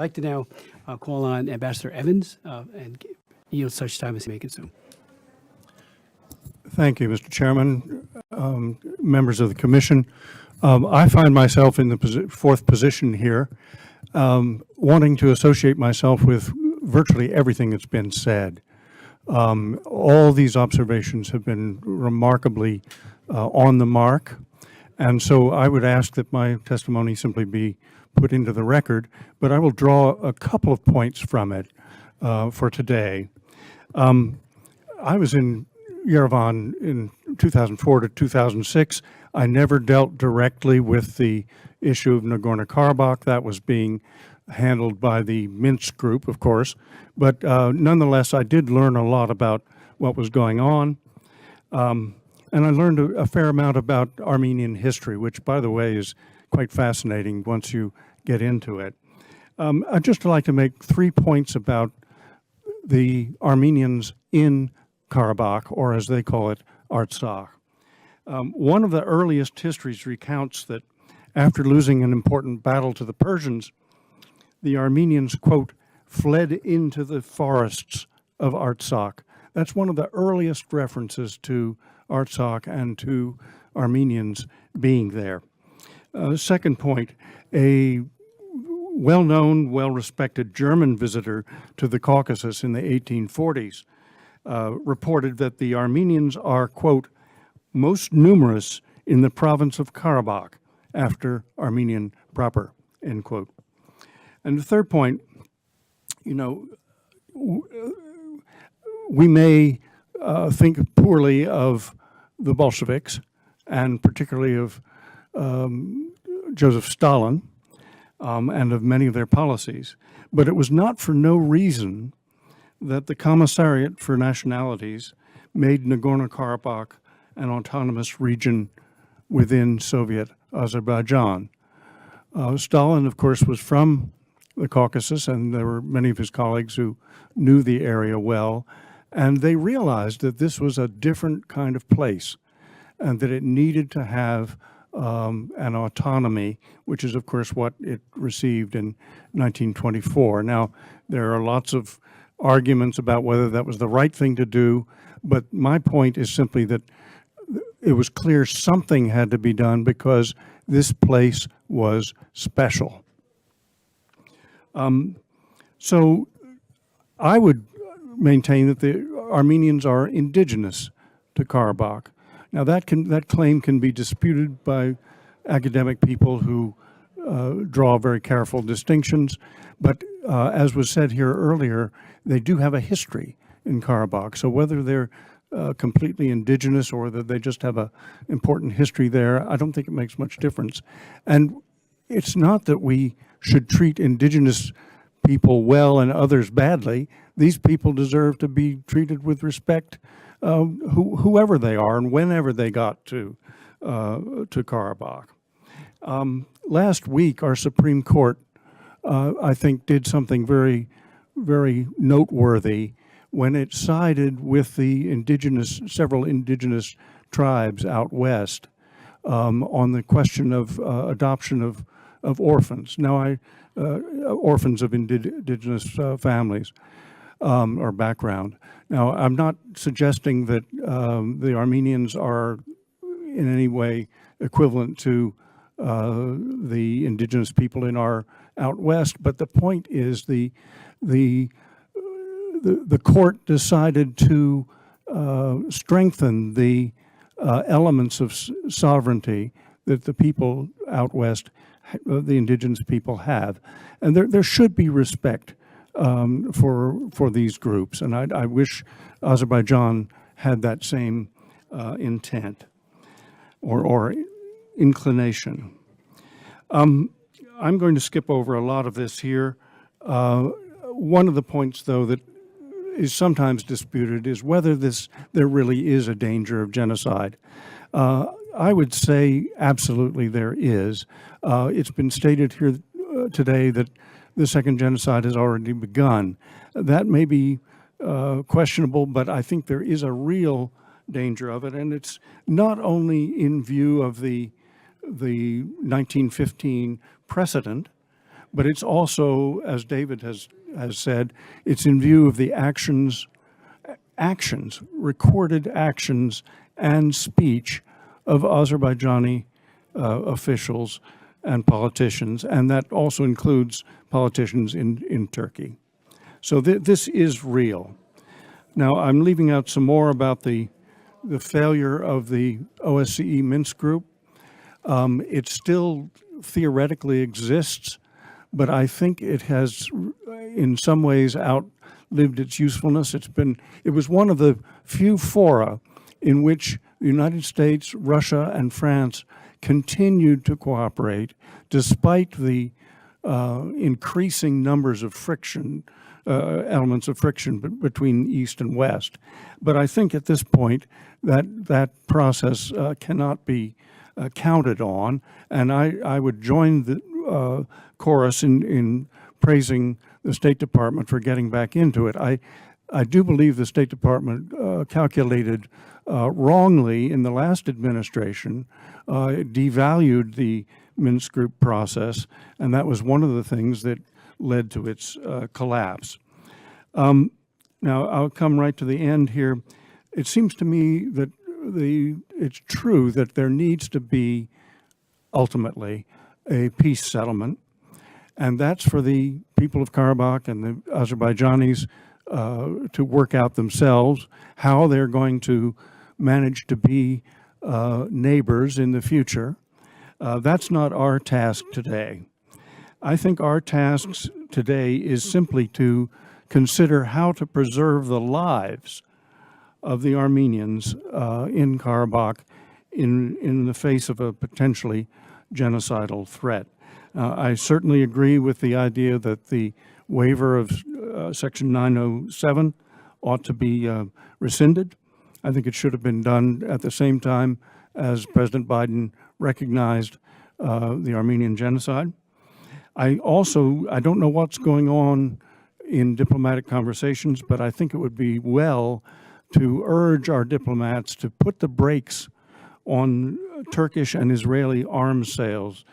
like to now call on Ambassador Evans and yield such time as he may consume. Thank you, Mr. Chairman, members of the Commission. I find myself in the fourth position here, wanting to associate myself with virtually everything that's been said. All these observations have been remarkably on the mark, and so I would ask that my testimony simply be put into the record, but I will draw a couple of points from it for today. I was in Yerevan in 2004 to 2006. I never dealt directly with the issue of Nagorno-Karabakh. That was being handled by the Minsk group, of course, but nonetheless, I did learn a lot about what was going on. And I learned a fair amount about Armenian history, which, by the way, is quite fascinating once you get into it. I'd just like to make 3 points about the Armenians in Karabakh, or as they call it, Artsakh. One of the earliest histories recounts that after losing an important battle to the Persians, the Armenians, quote, fled into the forests of Artsakh. That's one of the earliest references to Artsakh and to Armenians being there. Second point, a well-known, well-respected German visitor to the Caucasus in the 1840s reported that the Armenians are, quote, most numerous in the province of Karabakh after Armenian proper, end quote. And the third point, you know, we may think poorly of the Bolsheviks, and particularly of Joseph Stalin and of many of their policies. But it was not for no reason that the Commissariat for Nationalities made Nagorno-Karabakh an autonomous region within Soviet Azerbaijan. Stalin, of course, was from the Caucasus, and there were many of his colleagues who knew the area well, and they realized that this was a different kind of place and that it needed to have an autonomy, which is, of course, what it received in 1924. Now, there are lots of arguments about whether that was the right thing to do, but my point is simply that it was clear something had to be done because this place was special. So I would maintain that the Armenians are indigenous to Karabakh. Now that claim can be disputed by academic people who draw very careful distinctions, but as was said here earlier, they do have a history in Karabakh. So whether they're completely indigenous or that they just have an important history there, I don't think it makes much difference. And it's not that we should treat indigenous people well and others badly. These people deserve to be treated with respect, whoever they are and whenever they got to Karabakh. Last week, our Supreme Court, I think, did something very, very noteworthy when it sided with the several indigenous tribes out west on the question of adoption of orphans. Now, orphans of indigenous families or background. Now, I'm not suggesting that the Armenians are in any way equivalent to the indigenous people in our out west, but the point is the court decided to strengthen the elements of sovereignty that the people out west, the indigenous people, have, and there should be respect for these groups, and I wish Azerbaijan had that same intent or inclination. I'm going to skip over a lot of this here. One of the points, though, that is sometimes disputed is whether there really is a danger of genocide. I would say absolutely there is. It's been stated here today that the second genocide has already begun. That may be questionable, but I think there is a real danger of it, and it's not only in view of the 1915 precedent, but it's also, as David has said, it's in view of the actions, recorded actions and speech of Azerbaijani officials and politicians, and that also includes politicians in Turkey. So this is real. Now, I'm leaving out some more about the failure of the OSCE Minsk group. It still theoretically exists, but I think it has in some ways outlived its usefulness. It was one of the few fora in which the United States, Russia, and France continued to cooperate despite the increasing numbers of friction, elements of friction between East and West. But I think at this point that process cannot be counted on, and I would join the chorus in praising the State Department for getting back into it. I do believe the State Department calculated wrongly in the last administration, devalued the Minsk group process, and that was one of the things that led to its collapse. Now, I'll come right to the end here. It seems to me that it's true that there needs to be ultimately a peace settlement, and that's for the people of Karabakh and the Azerbaijanis to work out themselves how they're going to manage to be neighbors in the future. That's not our task today. I think our task today is simply to consider how to preserve the lives of the Armenians in Karabakh in the face of a potentially genocidal threat. I certainly agree with the idea that the waiver of Section 907 ought to be rescinded. I think it should have been done at the same time as President Biden recognized the Armenian genocide. I don't know what's going on in diplomatic conversations, but I think it would be well to urge our diplomats to put the brakes on Turkish and Israeli arms sales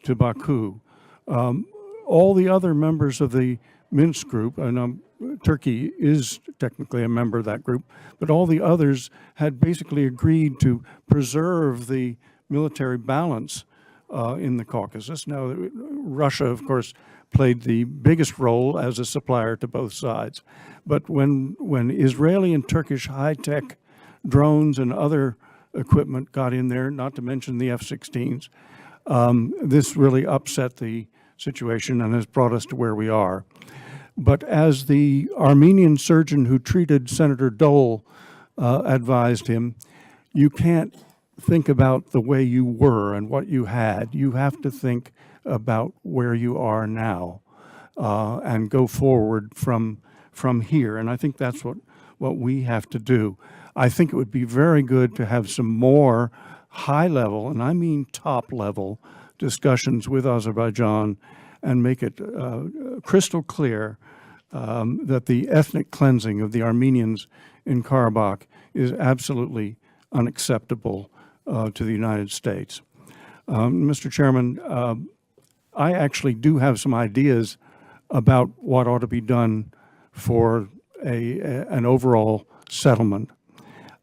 to Baku. All the other members of the Minsk group, and Turkey is technically a member of that group, but all the others had basically agreed to preserve the military balance in the Caucasus. Now, Russia, of course, played the biggest role as a supplier to both sides. But when Israeli and Turkish high-tech drones and other equipment got in there, not to mention the F-16s, this really upset the situation and has brought us to where we are. But as the Armenian surgeon who treated Senator Dole advised him, you can't think about the way you were and what you had. You have to think about where you are now and go forward from here. And I think that's what we have to do. I think it would be very good to have some more high-level, and I mean top-level, discussions with Azerbaijan and make it crystal clear that the ethnic cleansing of the Armenians in Karabakh is absolutely unacceptable to the United States. Mr. Chairman, I actually do have some ideas about what ought to be done for an overall settlement.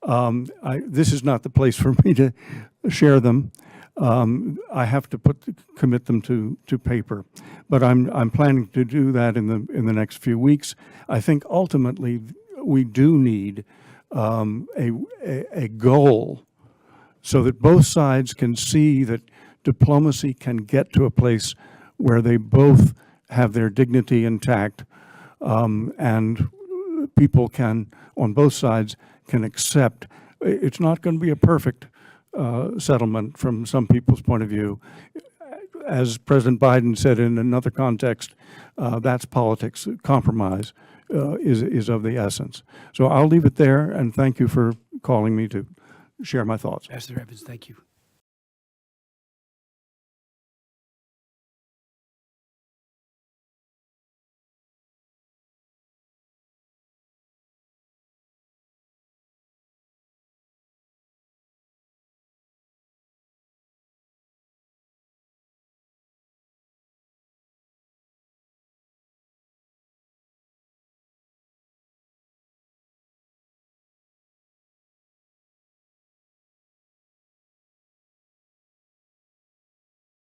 This is not the place for me to share them. I have to commit them to paper, but I'm planning to do that in the next few weeks. I think ultimately we do need a goal so that both sides can see that diplomacy can get to a place where they both have their dignity intact, and people can, on both sides, can accept. It's not going to be a perfect settlement from some people's point of view. As President Biden said in another context, that's politics. Compromise is of the essence. So I'll leave it there, and thank you for calling me to share my thoughts. Ambassador Evans, thank you.